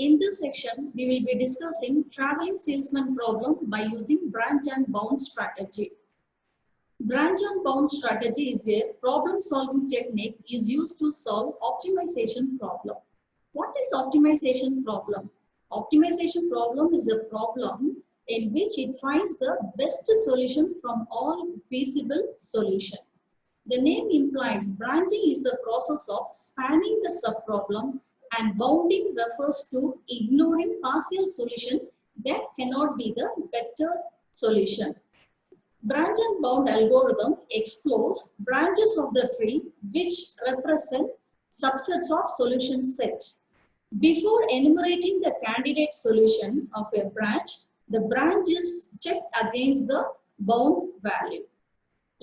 In this section, we will be discussing traveling salesman problem by using branch and bound strategy. Branch and bound strategy is a problem-solving technique is used to solve optimization problem. What is optimization problem? Optimization problem is a problem in which it finds the best solution from all feasible solution. The name implies branching is the process of spanning the subproblem and bounding refers to ignoring partial solution that cannot be the better solution. Branch and bound algorithm explores branches of the tree which represent subsets of solution set. Before enumerating the candidate solution of a branch, the branch is checked against the bound value.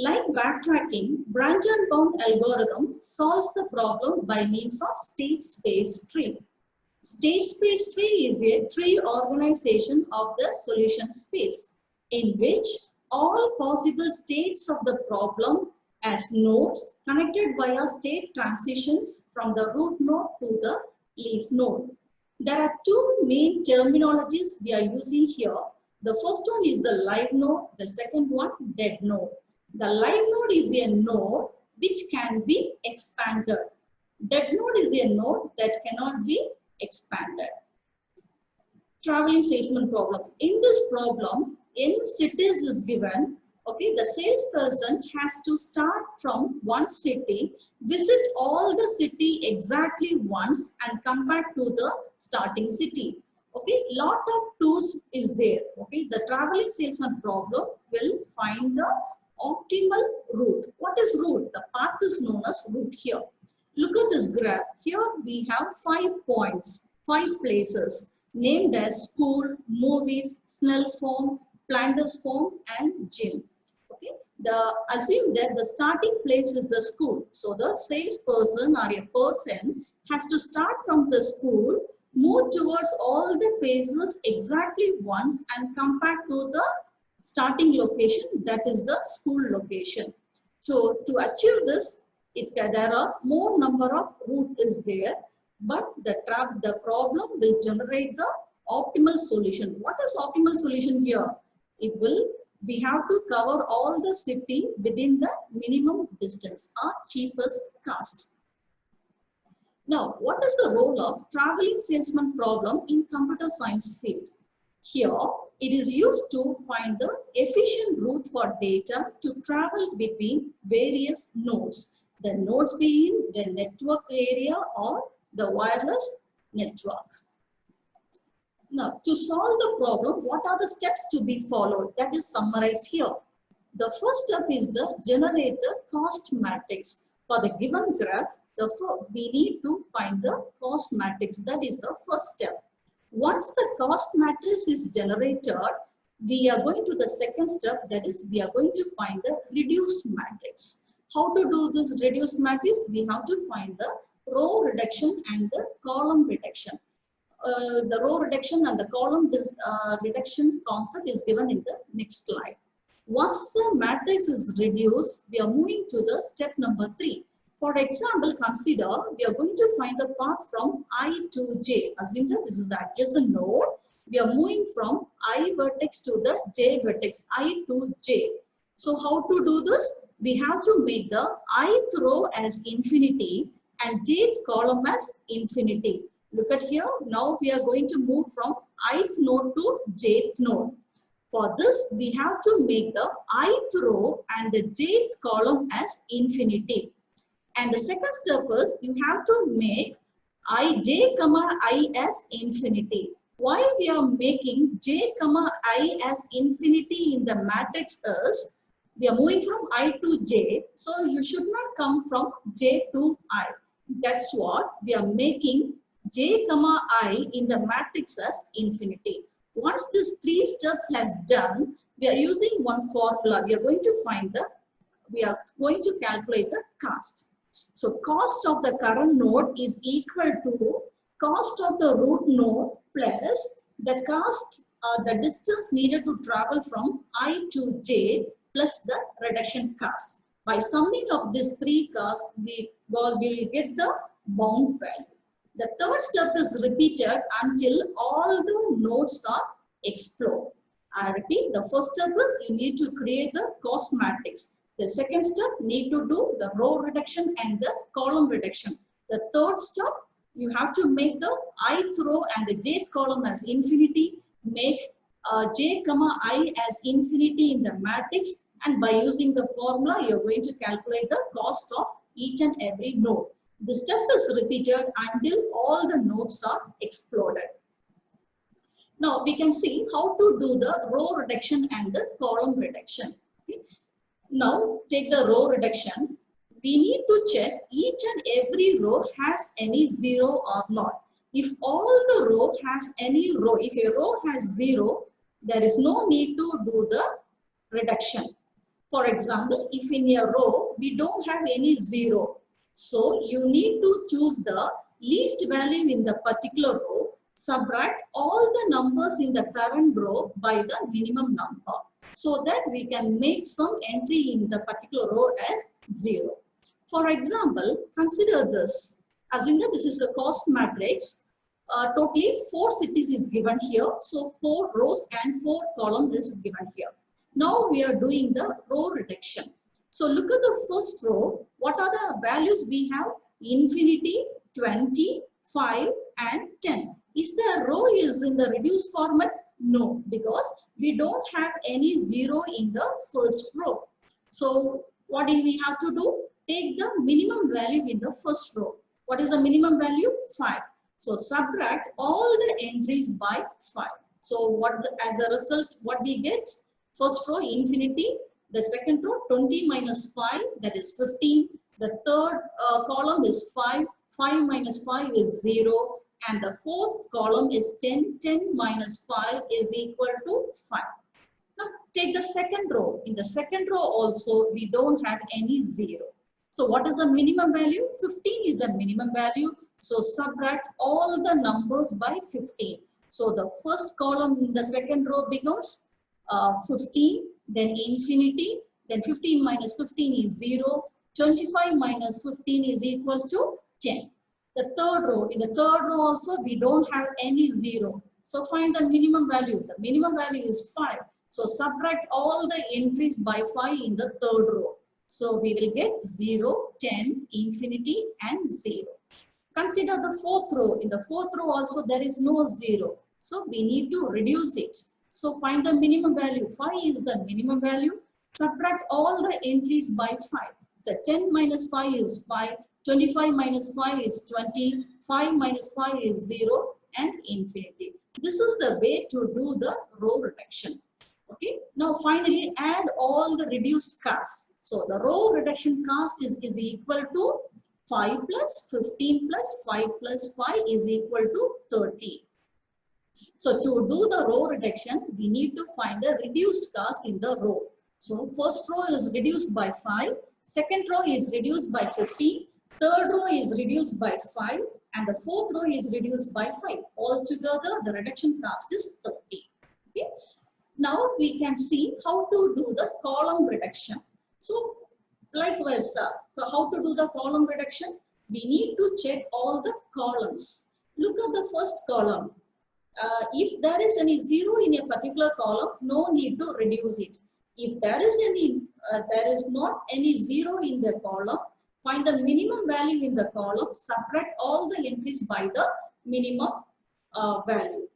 Like backtracking, branch and bound algorithm solves the problem by means of state space tree. State space tree is a tree organization of the solution space in which all possible states of the problem as nodes connected via state transitions from the root node to the leaf node. There are two main terminologies we are using here. The first one is the live node, the second one dead node. The live node is a node which can be expanded. Dead node is a node that cannot be expanded. Traveling salesman problem. In this problem, n cities is given. Okay, the salesperson has to start from one city, visit all the city exactly once and come back to the starting city. Okay, lot of tours is there. Okay, the traveling salesman problem will find the optimal route. What is route? The path is known as route here. Look at this graph. Here we have 5 points, 5 places named as school, movies, Snell Farm, Planters Farm and gym. Okay, assume that the starting place is the school. So the salesperson or a person has to start from the school, move towards all the places exactly once and come back to the starting location, that is the school location. So to achieve this, there are more number of route is there, but the problem will generate the optimal solution. What is optimal solution here? We have to cover all the city within the minimum distance or cheapest cost. Now, what is the role of traveling salesman problem in computer science field? Here, it is used to find the efficient route for data to travel between various nodes. The nodes being the network area or the wireless network. Now, to solve the problem, what are the steps to be followed? That is summarized here. The first step is the generate the cost matrix. For the given graph, we need to find the cost matrix. That is the first step. Once the cost matrix is generated, we are going to the second step, that is we are going to find the reduced matrix. How to do this reduced matrix? We have to find the row reduction and the column reduction. The row reduction and the column reduction concept is given in the next slide. Once the matrix is reduced, we are moving to the step number 3. For example, consider we are going to find the path from I to J. Assume that this is the adjacent node. We are moving from I vertex to the J vertex, I to J. So how to do this? We have to make the ith row as infinity and jth column as infinity. Look at here. Now we are going to move from ith node to jth node. For this, we have to make the ith row and the jth column as infinity. And the second step is you have to make j comma I as infinity. Why we are making j comma I as infinity in the matrix is we are moving from I to j. So you should not come from j to I. That's what we are making j comma I in the matrix as infinity. Once this 3 steps has done, we are using one formula. We are going to calculate the cost. So cost of the current node is equal to cost of the root node plus the cost the distance needed to travel from I to j plus the reduction cost. By summing up these 3 costs, we will get the bound value. The third step is repeated until all the nodes are explored. I repeat, the first step is you need to create the cost matrix. The second step, need to do the row reduction and the column reduction. The third step, you have to make the ith row and the jth column as infinity, make j comma I as infinity in the matrix, and by using the formula, you're going to calculate the cost of each and every node. The step is repeated until all the nodes are exploded. Now we can see how to do the row reduction and the column reduction. Okay. Now take the row reduction. We need to check each and every row has any zero or not. If all the row has any row, if a row has zero, there is no need to do the reduction. For example, if in a row we don't have any zero, so you need to choose the least value in the particular row, subtract all the numbers in the current row by the minimum number, so that we can make some entry in the particular row as 0. For example, consider this. Assume that this is a cost matrix. Totally 4 cities is given here. So 4 rows and 4 columns is given here. Now we are doing the row reduction. So look at the first row. What are the values we have? Infinity, 20, 5 and 10. Is the row is in the reduced format? No, because we don't have any zero in the first row. So what do we have to do? Take the minimum value in the first row. What is the minimum value? 5. So subtract all the entries by 5. So as a result, what we get? First row infinity, the second row 20 minus 5, that is 15. The third column is 5, 5 minus 5 is 0, and the fourth column is 10, 10 minus 5 is equal to 5. Now take the second row. In the second row also we don't have any 0. So what is the minimum value? 15 is the minimum value. So subtract all the numbers by 15. So the first column in the second row becomes 15, then infinity, then 15 minus 15 is 0, 25 minus 15 is equal to 10. The third row, in the third row also we don't have any 0. So find the minimum value. The minimum value is 5. So subtract all the entries by 5 in the third row. So we will get 0, 10, infinity and 0. Consider the fourth row. In the fourth row also there is no 0. So we need to reduce it. So find the minimum value. 5 is the minimum value. Subtract all the entries by 5. So 10 minus 5 is 5. 25 minus 5 is 20. 5 minus 5 is 0 and infinity. This is the way to do the row reduction. Okay. Now finally add all the reduced costs. So the row reduction cost is equal to 5 plus 15 plus 5 plus 5 is equal to 30. So to do the row reduction, we need to find the reduced cost in the row. So first row is reduced by 5, second row is reduced by 15, third row is reduced by 5, and the fourth row is reduced by 5. Altogether, the reduction cost is 30. Okay. Now we can see how to do the column reduction. So likewise, how to do the column reduction? We need to check all the columns. Look at the first column. If there is any 0 in a particular column, no need to reduce it. If there is not any 0 in the column, find the minimum value in the column, subtract all the entries by the minimum value.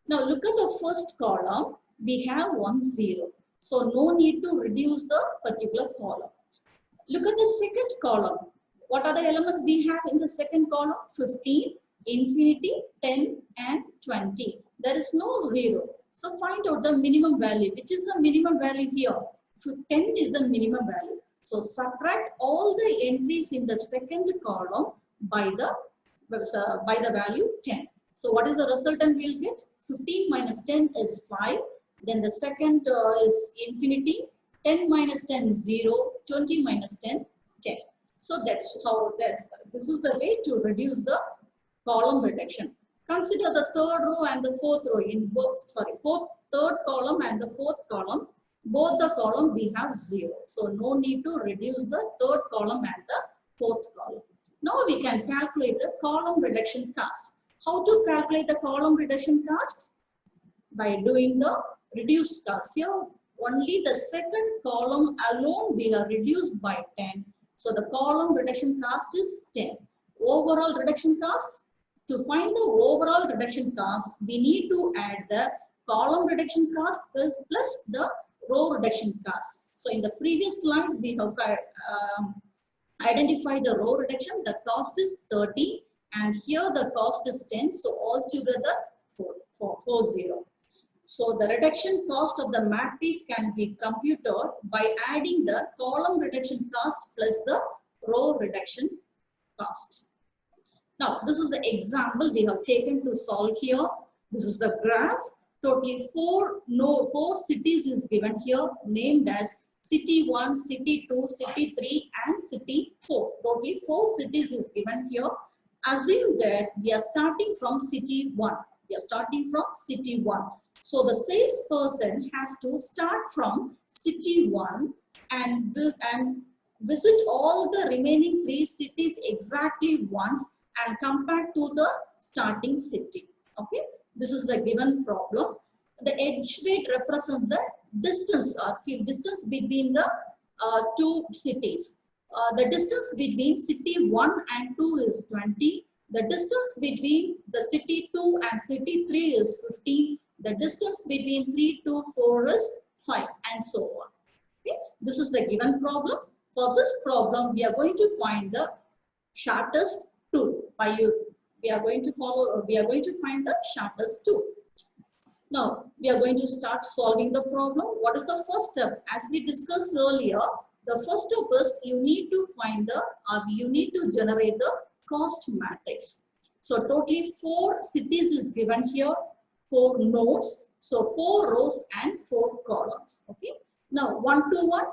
Now look at the first column, we have 1 0. So no need to reduce the particular column. Look at the second column. What are the elements we have in the second column? 15, infinity, 10 and 20. There is no 0. So find out the minimum value. Which is the minimum value here? 10 is the minimum value. So subtract all the entries in the second column by the value 10. So what is the resultant we'll get? 15 minus 10 is 5. Then the second is infinity. 10 minus 10 is 0. 20 minus 10, 10. So this is the way to reduce the column reduction. Consider the third row and the fourth row in both, third column and the fourth column. Both the column we have 0. So no need to reduce the third column and the fourth column. Now we can calculate the column reduction cost. How to calculate the column reduction cost? By doing the reduced cost. Here only the second column alone we are reduced by 10. So the column reduction cost is 10. Overall reduction cost, to find the overall reduction cost, we need to add the column reduction cost plus the row reduction cost. So in the previous slide we have identified the row reduction. The cost is 30 and here the cost is 10. So altogether 40. So the reduction cost of the matrix can be computed by adding the column reduction cost plus the row reduction cost. Now this is the example we have taken to solve here. This is the graph. Totally four cities is given here, named as city 1, city 2, city 3 and city 4. Totally 4 cities is given here. Assume that we are starting from city 1. We are starting from city 1. So the salesperson has to start from city 1 and visit all the remaining 3 cities exactly once and compare to the starting city. Okay, this is the given problem. The edge weight represents the distance between the two cities. The distance between city 1 and 2 is 20. The distance between the city 2 and city 3 is 15. The distance between 3 to 4 is 5 and so on. Okay? This is the given problem. For this problem, we are going to find the shortest tool. We are going to find the shortest tool. Now, we are going to start solving the problem. What is the first step? As we discussed earlier, the first step is you need to generate the cost matrix. So totally 4 cities is given here, 4 nodes, so 4 rows and 4 columns. Okay. Now 1 to 1,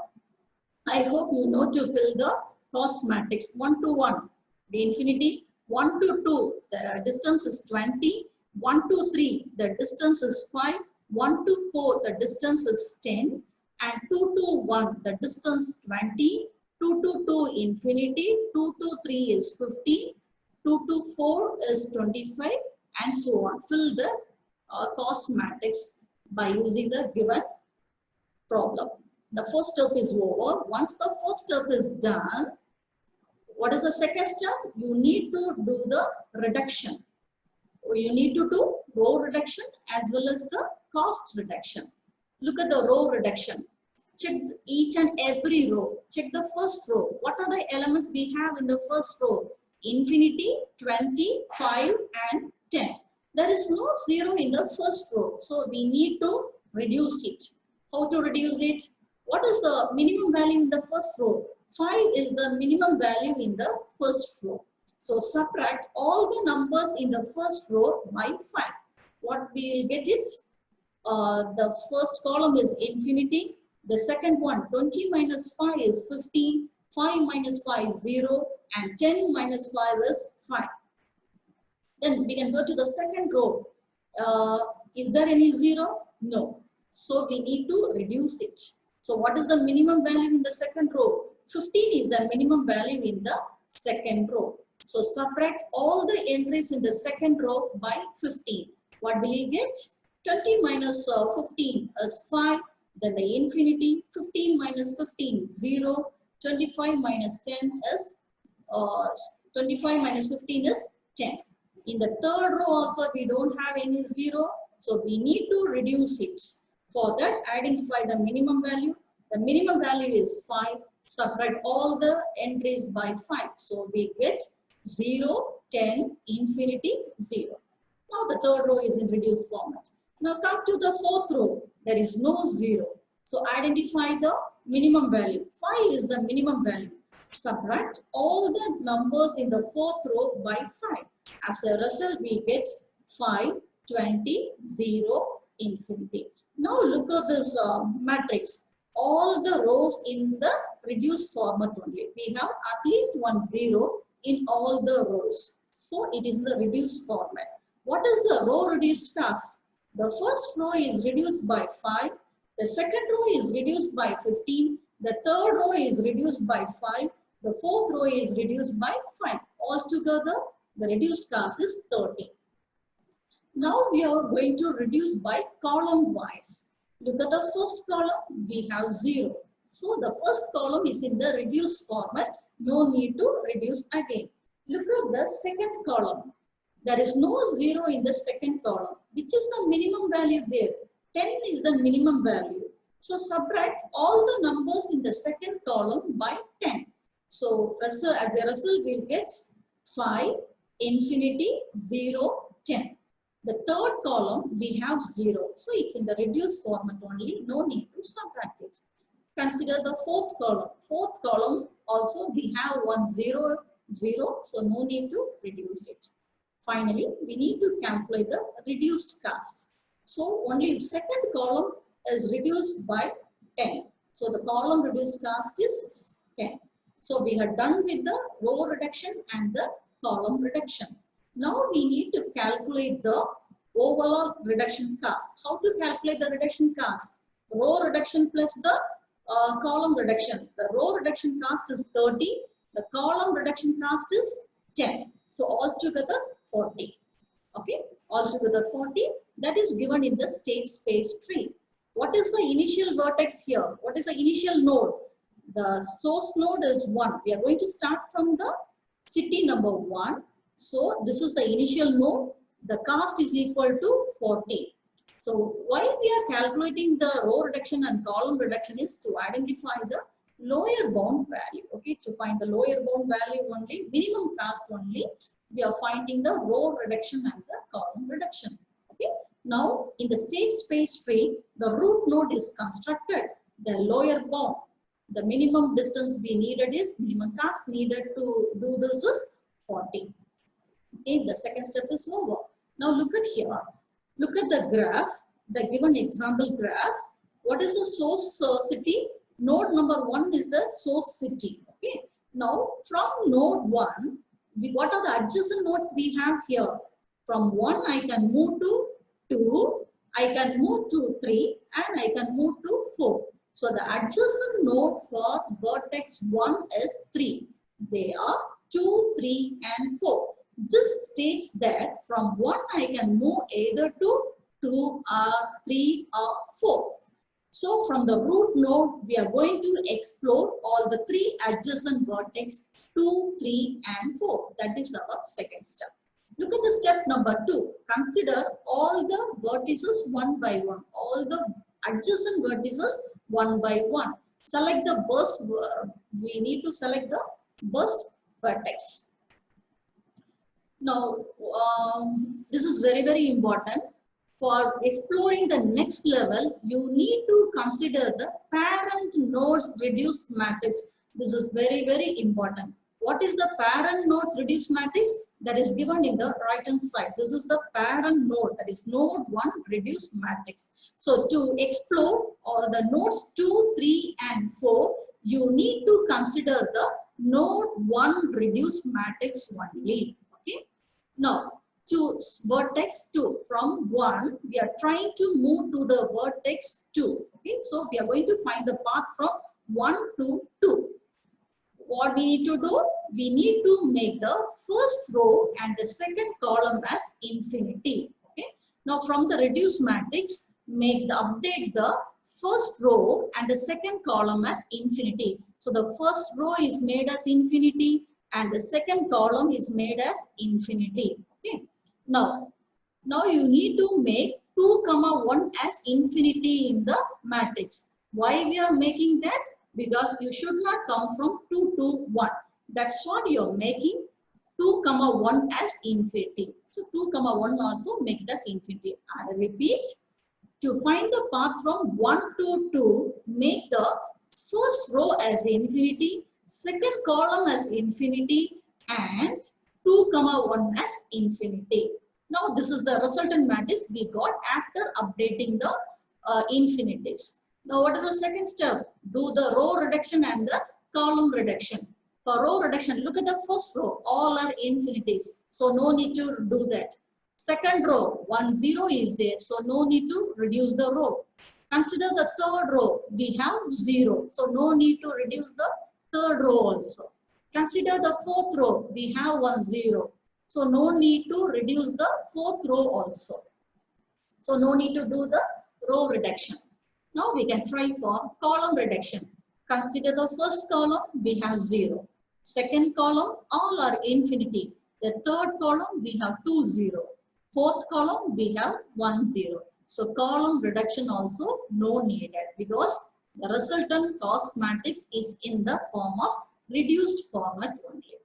I hope you know to fill the cost matrix. 1 to 1, the infinity. 1 to 2, the distance is 20. 1 to 3, the distance is 5. 1 to 4, the distance is 10. And 2 to 1, the distance 20. 2 to 2, infinity. 2 to 3 is 50. 2 to 4 is 25 and so on. Fill the cost matrix by using the given problem. The first step is over. Once the first step is done, what is the second step? You need to do the reduction. You need to do row reduction as well as the cost reduction. Look at the row reduction. Check each and every row. Check the first row. What are the elements we have in the first row? Infinity, 20, 5 and 10. There is no 0 in the first row. So we need to reduce it. How to reduce it? What is the minimum value in the first row? 5 is the minimum value in the first row. So subtract all the numbers in the first row by 5. What we will get it? The first column is infinity. The second one, 20 minus 5 is 15. 5 minus 5 is 0. And 10 minus 5 is 5. Then we can go to the second row. Is there any 0? No. So we need to reduce it. So what is the minimum value in the second row? 15 is the minimum value in the second row. So subtract all the entries in the second row by 15. What will you get? 20 minus 15 is 5. Then the infinity. 15 minus 15 is 0. 25 minus 10 is 25 minus 15 is 10. In the third row also we don't have any 0. So we need to reduce it. For that, identify the minimum value. The minimum value is 5. Subtract all the entries by 5. So we get 0, 10, infinity, 0. Now the third row is in reduced format. Now come to the fourth row. There is no 0. So identify the minimum value. 5 is the minimum value. Subtract all the numbers in the fourth row by 5. As a result, we get 5, 20, 0, infinity. Now look at this matrix. All the rows in the reduced format only. We have at least one 0 in all the rows. So it is in the reduced format. What is the row reduced cost? The first row is reduced by 5. The second row is reduced by 15. The third row is reduced by 5. The fourth row is reduced by 5. Altogether, the reduced cost is 30. Now we are going to reduce by column wise. Look at the first column, we have 0. So the first column is in the reduced format, no need to reduce again. Look at the second column. There is no 0 in the second column. Which is the minimum value there? 10 is the minimum value. So subtract all the numbers in the second column by 10. So as a result, we'll get 5, infinity, 0, 10. The third column, we have 0. So it's in the reduced format only, no need to subtract it. Consider the fourth column. Fourth column also we have 1, 0, 0. So no need to reduce it. Finally, we need to calculate the reduced cost. So only second column is reduced by 10. So the column reduced cost is 10. So we are done with the row reduction and the column reduction. Now we need to calculate the overall reduction cost. How to calculate the reduction cost? Row reduction plus the column reduction. The row reduction cost is 30. The column reduction cost is 10. So altogether 40. Okay, altogether 40. That is given in the state space tree. What is the initial vertex here? What is the initial node? The source node is 1. We are going to start from the city number 1. So this is the initial node. The cost is equal to 40. So why we are calculating the row reduction and column reduction is to identify the lower bound value. Okay, to find the lower bound value only, minimum cost only, we are finding the row reduction and the column reduction. Okay. Now in the state space tree, the root node is constructed. The lower bound, the minimum distance we needed is, minimum cost needed to do this is 40. Okay, the second step is over. Now look at here. Look at the graph, the given example graph. What is the source city? Node number 1 is the source city. Okay. Now from node 1, what are the adjacent nodes we have here? From 1 I can move to 2, I can move to 3, and I can move to 4. So the adjacent node for vertex 1 is 3. They are 2, 3, and 4. This states that from 1 I can move either to 2 or 3 or 4. So from the root node, we are going to explore all the 3 adjacent vertex 2, 3, and 4. That is our second step. Look at the step number 2. Consider all the vertices one by one. All the adjacent vertices one by one. Select the burst. We need to select the burst vertex. Now, this is very, very important. For exploring the next level, you need to consider the parent nodes reduced matrix. This is very, very important. What is the parent nodes reduced matrix? That is given in the right hand side. This is the parent node, that is node 1 reduced matrix. So to explore all the nodes 2, 3, and 4, you need to consider the node 1 reduced matrix only. Okay. Now, to vertex 2. From 1, we are trying to move to the vertex 2. Okay, so we are going to find the path from 1 to 2. What we need to do? We need to make the first row and the second column as infinity. Okay. Now, from the reduced matrix, update the first row and the second column as infinity. So the first row is made as infinity and the second column is made as infinity. Okay. Now you need to make 2, 1 as infinity in the matrix. Why we are making that? Because you should not count from 2 to 1. That's what you are making 2, 1 as infinity. So 2, 1 also make it as infinity. I repeat, to find the path from 1 to 2, make the first row as infinity, second column as infinity, and 2, 1 as infinity. Now this is the resultant matrix we got after updating the infinities. Now what is the second step? Do the row reduction and the column reduction. For row reduction, look at the first row, all are infinities. So no need to do that. Second row, 1, 0 is there. So no need to reduce the row. Consider the third row, we have 0. So no need to reduce the third row also. Consider the fourth row. We have 1, 0. So no need to reduce the fourth row also. So no need to do the row reduction. Now we can try for column reduction. Consider the first column, we have 0. Second column, all are infinity. The third column, we have 2, 0. Fourth column, we have 1, 0. So column reduction also no needed because the resultant cost matrix is in the form of reduced format only.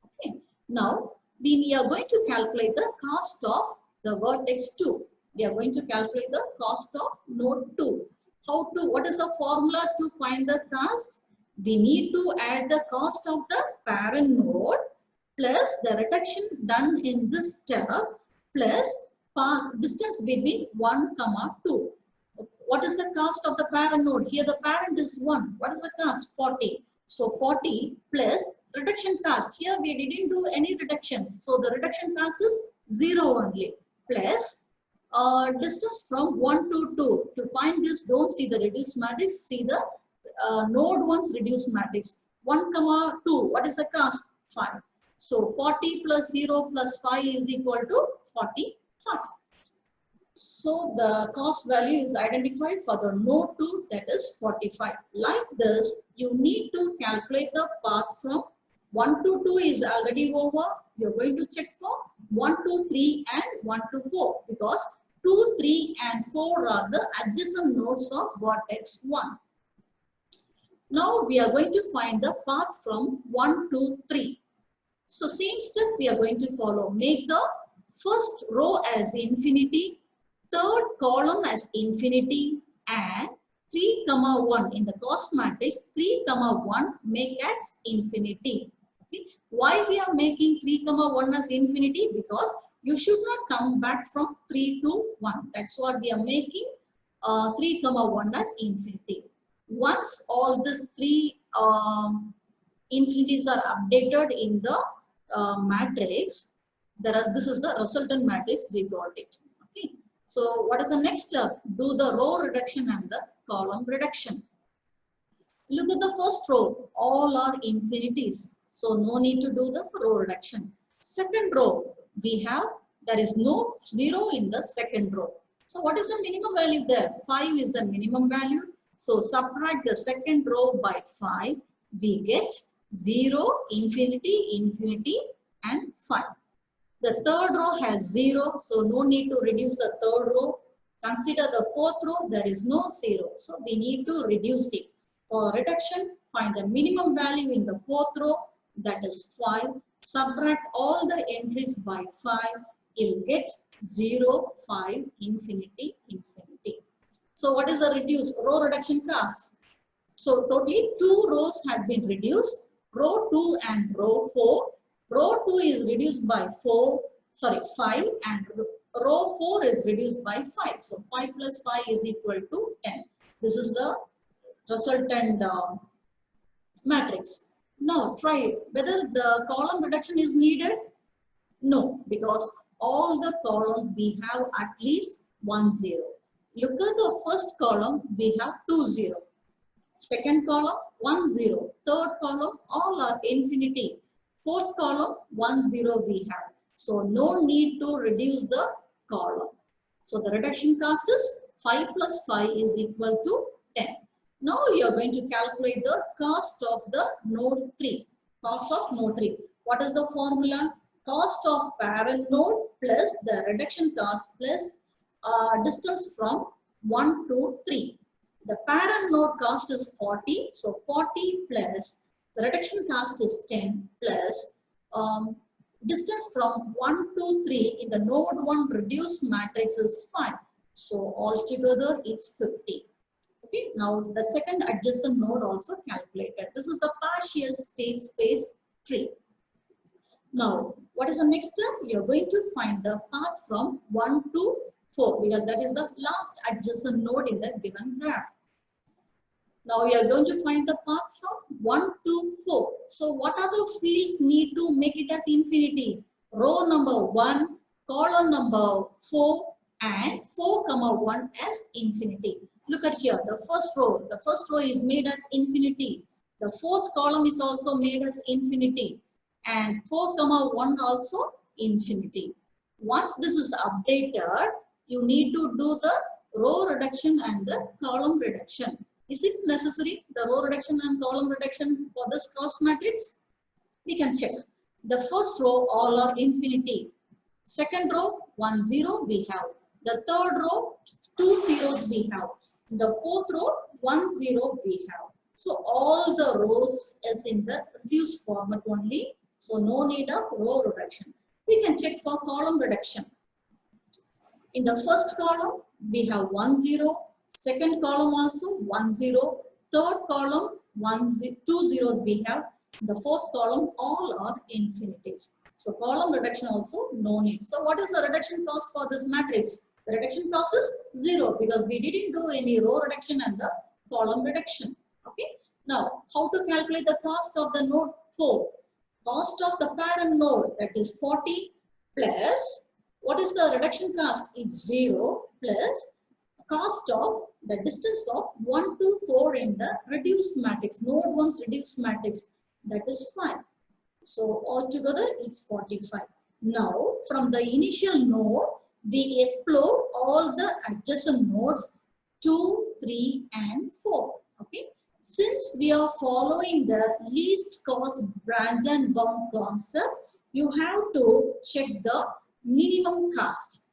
Okay. Now we are going to calculate the cost of the vertex 2. We are going to calculate the cost of node 2. What is the formula to find the cost? We need to add the cost of the parent node plus the reduction done in this step plus distance between 1, 2. What is the cost of the parent node? Here the parent is 1. What is the cost? 40. So 40 plus reduction cost. Here we didn't do any reduction. So the reduction cost is 0 only. Plus distance from 1 to 2. To find this, don't see the reduced matrix. See the node 1's reduced matrix. 1, 2. What is the cost? 5. So 40 plus 0 plus 5 is equal to 45. So the cost value is identified for the node 2, that is 45. Like this, you need to calculate the path from 1 to 2 is already over. You're going to check for 1 to 3 and 1 to 4 because 2, 3 and 4 are the adjacent nodes of vertex 1. Now we are going to find the path from 1 to 3. So same step we are going to follow. Make the first row as infinity, third column as infinity and 3, 1 in the cost matrix 3, 1 make as infinity. Okay. Why we are making 3, 1 as infinity? Because you should not come back from 3 to 1. That's what we are making 3, 1 as infinity. Once all these 3 infinities are updated in the matrix, this is the resultant matrix, we got it. Okay. So what is the next step? Do the row reduction and the column reduction. Look at the first row, all are infinities. So no need to do the row reduction. Second row, there is no 0 in the second row. So what is the minimum value there? 5 is the minimum value. So subtract the second row by 5. We get 0, infinity, infinity and 5. The third row has 0. So no need to reduce the third row. Consider the fourth row. There is no 0. So we need to reduce it. For reduction, find the minimum value in the fourth row. That is 5. Subtract all the entries by 5. You'll get 0, 5, infinity, infinity. So what is the reduced row reduction cost? So totally 2 rows has been reduced. Row 2 and row 4. Row 2 is reduced by 5 and row 4 is reduced by 5. So 5 plus 5 is equal to 10. This is the resultant matrix. Now try whether the column reduction is needed. No, because all the columns we have at least 1, 0. Look at the first column, we have 2, 0. Second column, 1, 0. Third column, all are infinity. Fourth column, 1, 0 we have. So no need to reduce the column. So the reduction cost is 5 plus 5 is equal to 10. Now you are going to calculate the cost of the node 3. Cost of node 3. What is the formula? Cost of parent node plus the reduction cost plus distance from 1 to 3. The parent node cost is 40. So 40 plus the reduction cost is 10 plus distance from 1 to 3 in the node 1 reduced matrix is 5. So altogether it's 50. Okay, now the second adjacent node also calculated. This is the partial state space tree. Now, what is the next step? You are going to find the path from 1 to 4 because that is the last adjacent node in the given graph. Now we are going to find the path from 1 to 4. So what are the fields need to make it as infinity? Row number 1, column number 4 and 4, 1 as infinity. Look at here, the first row is made as infinity. The fourth column is also made as infinity, and 4 comma 1 also infinity. Once this is updated, you need to do the row reduction and the column reduction. Is it necessary, the row reduction and column reduction for this cost matrix? We can check. The first row all are infinity. Second row 1 0 we have. The third row 2 zeros we have. The fourth row 1 0 we have. So all the rows is in the reduced format only. So no need of row reduction. We can check for column reduction. In the first column we have 1 0. Second column also 1 0. Third column 2 zeros we have. The fourth column all are infinities. So column reduction also no need. So what is the reduction cost for this matrix? The reduction cost is 0 because we didn't do any row reduction and the column reduction. Okay. Now how to calculate the cost of the node 4? Cost of the parent node, that is 40 plus what is the reduction cost? It's 0 plus cost of the distance of 1 to 4 in the reduced matrix, node 1's reduced matrix, that is 5. So altogether it's 45. Now from the initial node we explore all the adjacent nodes 2, 3 and 4. Okay. Since we are following the least cost branch and bound concept, you have to check the minimum cost.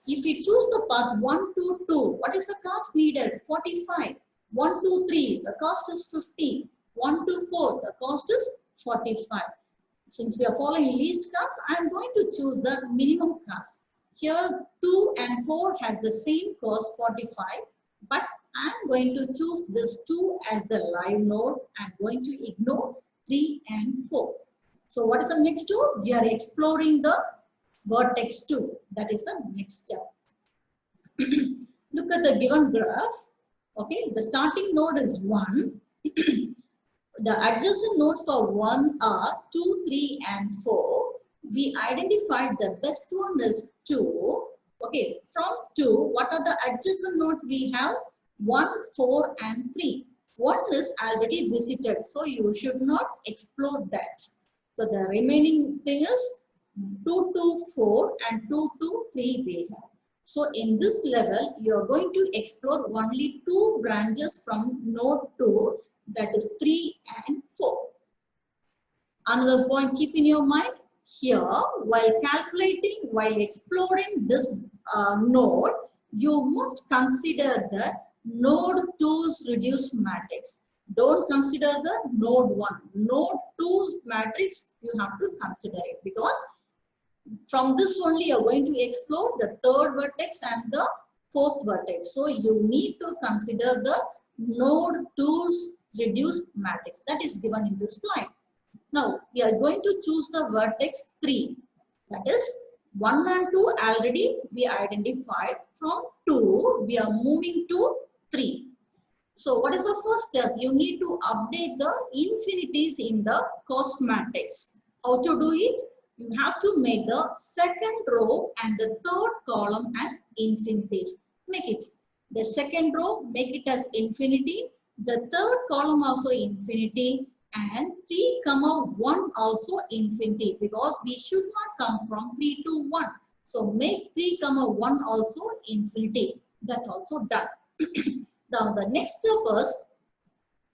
If we choose the path 1 to 2, what is the cost needed? 45. 1 to 3, the cost is 50. 1 to 4, the cost is 45. Since we are following least cost, I am going to choose the minimum cost. Here 2 and 4 has the same cost 45, but I am going to choose this 2 as the live node. I am going to ignore 3 and 4. So what is the next two? We are exploring the vertex 2. That is the next step. Look at the given graph. Okay, the starting node is 1. The adjacent nodes for 1 are 2, 3 and 4. We identified the best one is 2. Okay, from 2, what are the adjacent nodes we have? 1, 4 and 3. 1 is already visited, so you should not explore that. So the remaining thing is 2 to 4 and 2 to 3 we have. So in this level, you are going to explore only 2 branches from node 2, that is 3 and 4. Another point keep in your mind, here while exploring this node, you must consider the node 2's reduced matrix. Don't consider the node 1. Node 2's matrix, you have to consider it because from this only you are going to explore the third vertex and the fourth vertex. So you need to consider the node 2's reduced matrix that is given in this slide. Now we are going to choose the vertex 3. That is 1 and 2 already we identified. From 2 we are moving to 3. So what is the first step? You need to update the infinities in the cost matrix. How to do it? You have to make the second row and the third column as infinities. Make it. The second row, make it as infinity. The third column also infinity. And 3, 1 also infinity because we should not come from 3 to 1. So make 3, 1 also infinity. That also done. Now the next step is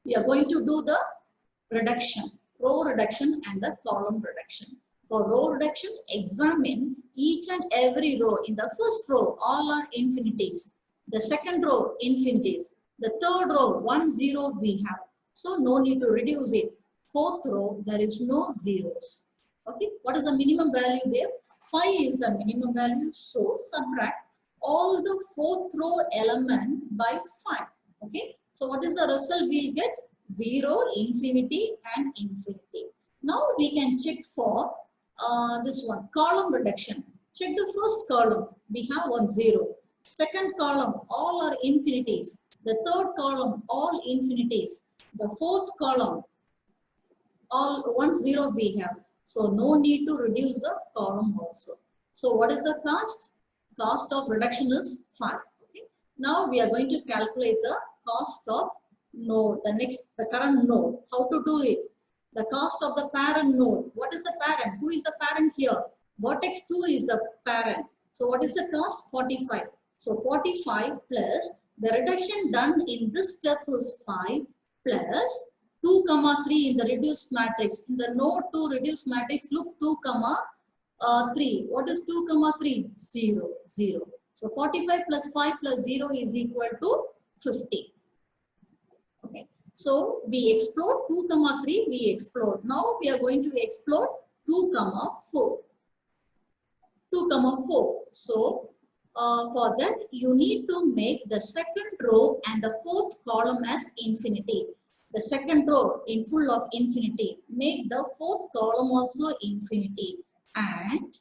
we are going to do the reduction, row reduction and the column reduction. For row reduction, examine each and every row. In the first row, all are infinities. The second row, infinities. The third row, 1 0 we have. So no need to reduce it. Fourth row, there is no zeros. Okay, what is the minimum value there? 5 is the minimum value. So subtract all the fourth row element by 5. Okay, so what is the result we'll get? 0, infinity and infinity. Now we can check for this one, column reduction. Check the first column, we have 1 0. Second column, all are infinities. The third column, all infinities. The fourth column, all 1 0 we have. So no need to reduce the column also. So what is the cost? Cost of reduction is 5. Okay. Now we are going to calculate the cost of node, the current node. How to do it? The cost of the parent node. What is the parent? Who is the parent here? Vertex 2 is the parent. So what is the cost? 45. So 45 plus the reduction done in this step is 5 plus 2 comma 3 in the reduced matrix. In the node 2 reduced matrix, look 2 comma 3. What is 2 comma 3? 0, 0. So 45 plus 5 plus 0 is equal to 50. Okay. So we explored 2 comma 3, we explored. Now we are going to explore 2 comma 4. 2 comma 4. So for that you need to make the second row and the fourth column as infinity. The second row in full of infinity. Make the fourth column also infinity. And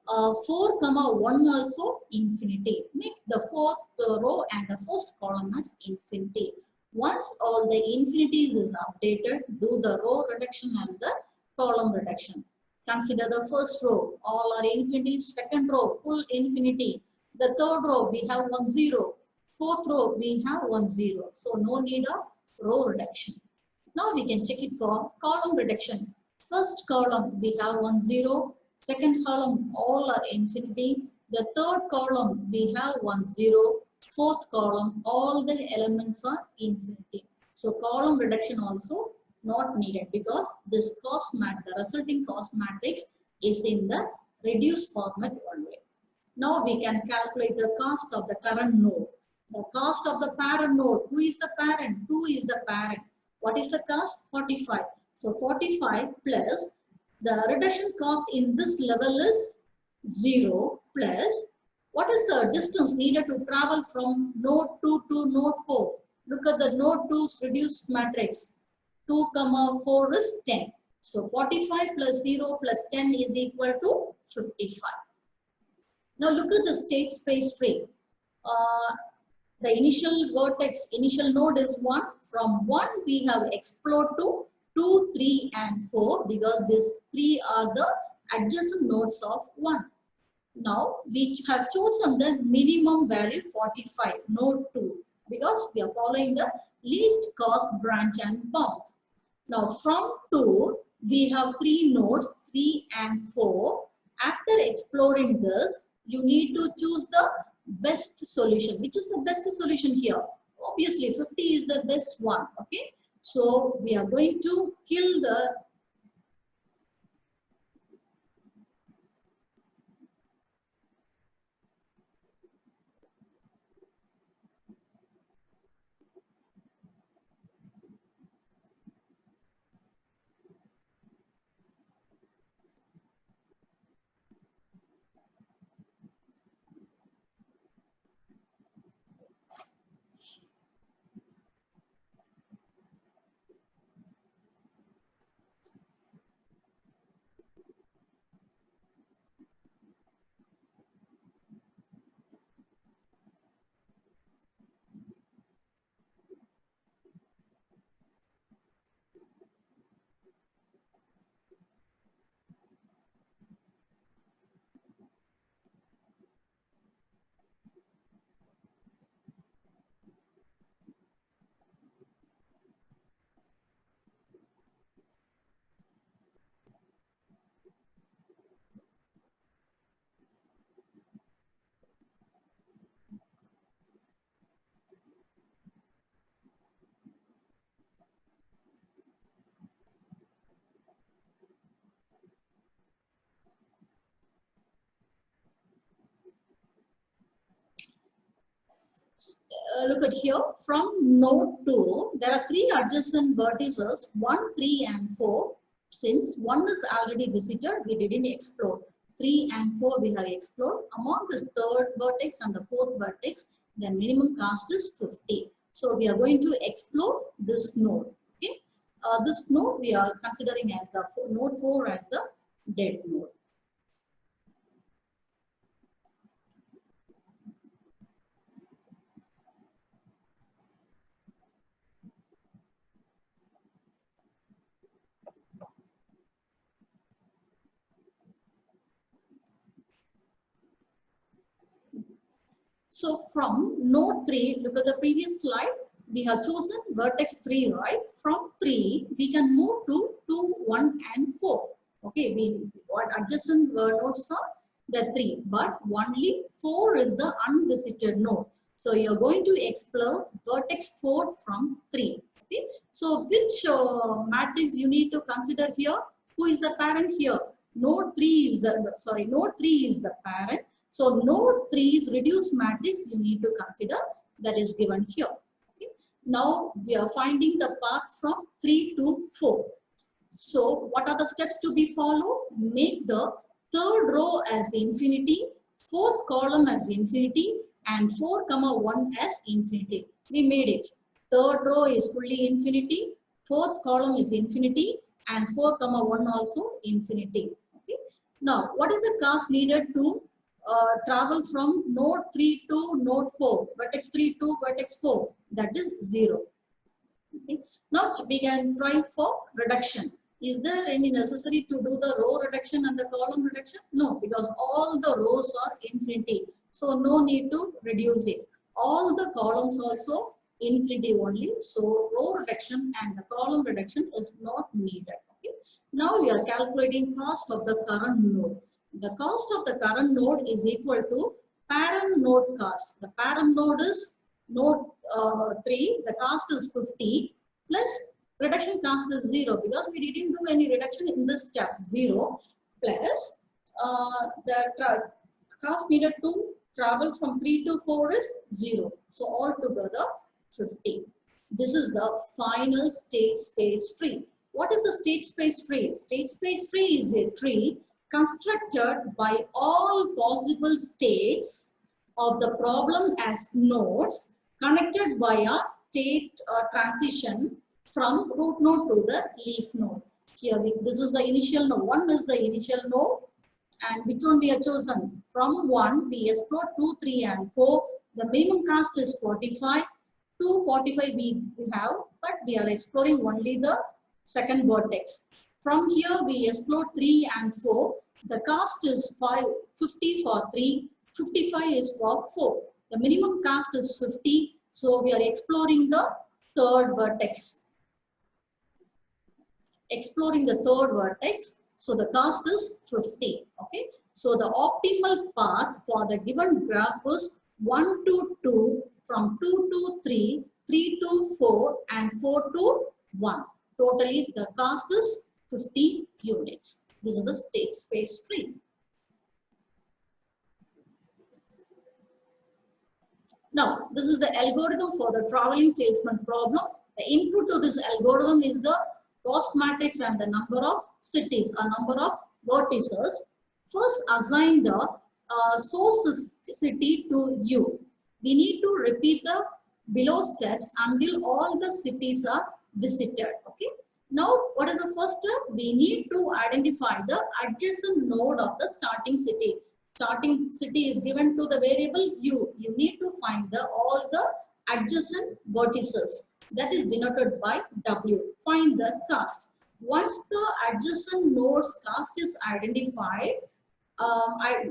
4 comma 1 also infinity. Make the fourth row and the first column as infinity. Once all the infinities is updated, do the row reduction and the column reduction. Consider the first row, all are infinities. Second row, full infinity. The third row, we have 1 0. Fourth row, we have 1 0. So no need of row reduction. Now we can check it for column reduction. First column, we have 1 0. Second column, all are infinity. The third column, we have 1 0. Fourth column, all the elements are infinity. So column reduction also not needed because this cost matrix, the resulting cost matrix is in the reduced format only. Now we can calculate the cost of the current node. The cost of the parent node. Who is the parent? 2 is the parent. What is the cost? 45. So 45 plus the reduction cost in this level is 0 plus what is the distance needed to travel from node 2 to node 4? Look at the node 2's reduced matrix. 2 comma 4 is 10. So 45 plus 0 plus 10 is equal to 55. Now look at the state space tree. The initial vertex, initial node is 1. From 1 we have explored to 2, 3 and 4 because these 3 are the adjacent nodes of 1. Now we have chosen the minimum value 45, node 2, because we are following the least cost branch and bound. Now from 2, we have 3 nodes, 3 and 4. After exploring this, you need to choose the best solution. Which is the best solution here? Obviously 50 is the best one. Okay. So we are going to kill the look at here, from node 2, there are 3 adjacent vertices, 1, 3 and 4. Since 1 is already visited, we didn't explore. 3 and 4 we have explored. Among the third vertex and the fourth vertex, the minimum cost is 50. So we are going to explore this node. Okay, this node we are considering as the node 4 as the dead node. So from node 3, look at the previous slide. we have chosen vertex 3, right? From 3, we can move to 2, 1 and 4. Okay, what adjacent nodes are the 3, but only 4 is the unvisited node. So you're going to explore vertex 4 from 3. Okay, so which matrix you need to consider here? Who is the parent here? Node 3 is node 3 is the parent. So node 3's reduced matrix you need to consider, that is given here. Okay. Now we are finding the path from 3 to 4. So what are the steps to be followed? Make the third row as infinity, fourth column as infinity, and 4, 1 as infinity. We made it. Third row is fully infinity, fourth column is infinity, and 4, 1 also infinity. Okay. Now, what is the cost needed to travel from node 3 to node 4, vertex 3 to vertex 4? That is 0. Okay. Now we can try for reduction. Is there any necessary to do the row reduction and the column reduction? No, because all the rows are infinity. So no need to reduce it. All the columns also infinity only. So row reduction and the column reduction is not needed. Okay. Now we are calculating cost of the current node. The cost of the current node is equal to parent node cost. The parent node is node 3. The cost is 50 plus reduction cost is 0 because we didn't do any reduction in this step. 0 plus the cost needed to travel from 3 to 4 is 0. So altogether 50. This is the final state space tree. What is the state space tree? State space tree is a tree constructed by all possible states of the problem as nodes connected by a state transition from root node to the leaf node. Here, this is the initial node. 1 is the initial node. And which one we have chosen? From 1, we explore 2, 3 and 4. The minimum cost is 45. 245 we have, but we are exploring only the second vertex. From here, we explore 3 and 4. The cost is 50 for 3. 55 is for 4. The minimum cost is 50. So we are exploring the third vertex. Exploring the third vertex. So the cost is 50. Okay. So the optimal path for the given graph is 1 to 2, from 2 to 3, 3 to 4, and 4 to 1. Totally the cost is 50 units. This is the state space tree. Now, this is the algorithm for the traveling salesman problem. The input to this algorithm is the cost matrix and the number of cities, a number of vertices. First, assign the source city to U. We need to repeat the below steps until all the cities are visited. Okay. Now, what is the first step? We need to identify the adjacent node of the starting city. Starting city is given to the variable U. You need to find all the adjacent vertices. That is denoted by W. Find the cost. Once the adjacent node's cost is identified, I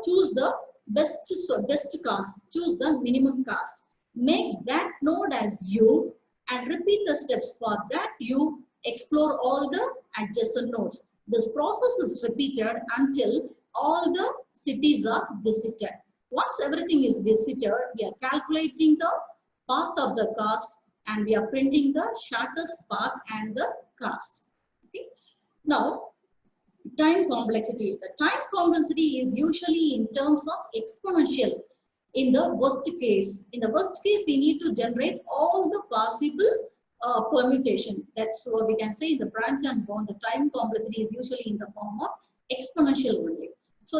choose the best cost. Choose the minimum cost. Make that node as U and repeat the steps for that U. Explore all the adjacent nodes. This process is repeated until all the cities are visited. Once everything is visited, we are calculating the path of the cost and we are printing the shortest path and the cost. Okay. Now, time complexity. The time complexity is usually in terms of exponential. In the worst case, we need to generate all the possible permutation. That's what we can say in the branch and bound. The time complexity is usually in the form of exponential only. So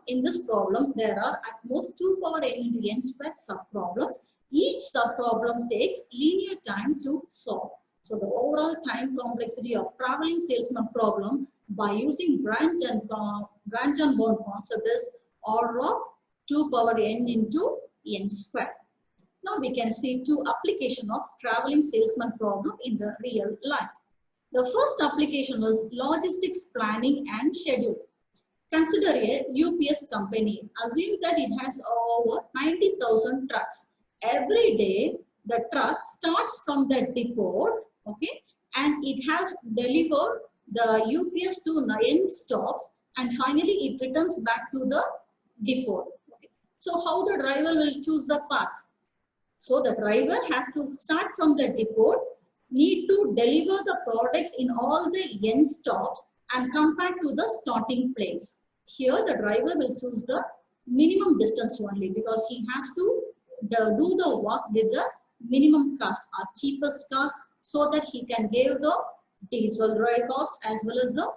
in this problem, there are at most 2 power n into n square subproblems. Each subproblem takes linear time to solve. So the overall time complexity of traveling salesman problem by using branch and bound concept is order of 2 power n into n square. Now we can see 2 applications of traveling salesman problem in the real life. The first application is logistics planning and schedule. Consider a UPS company. Assume that it has over 90,000 trucks. Every day, the truck starts from the depot, okay, and it has delivered the UPS to 9 stops, and finally it returns back to the depot. Okay. So how the driver will choose the path? So the driver has to start from the depot, need to deliver the products in all the N stops and come back to the starting place. Here the driver will choose the minimum distance only, because he has to do the work with the minimum cost or cheapest cost, so that he can give the diesel drive cost as well as the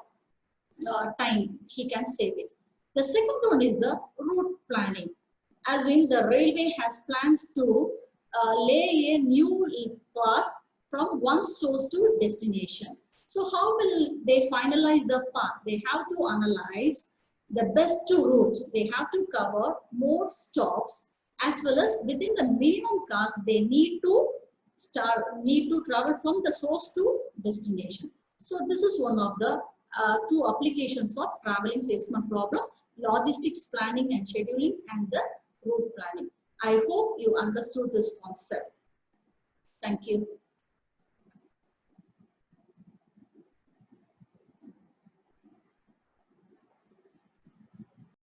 time he can save it. The second one is the route planning. As in, the railway has plans to lay a new path from one source to destination. So how will they finalize the path? They have to analyze the best route. They have to cover more stops, as well as within the minimum cost they need to travel from the source to destination. So this is one of the two applications of traveling salesman problem: logistics planning and scheduling, and the route planning. I hope you understood this concept. Thank you.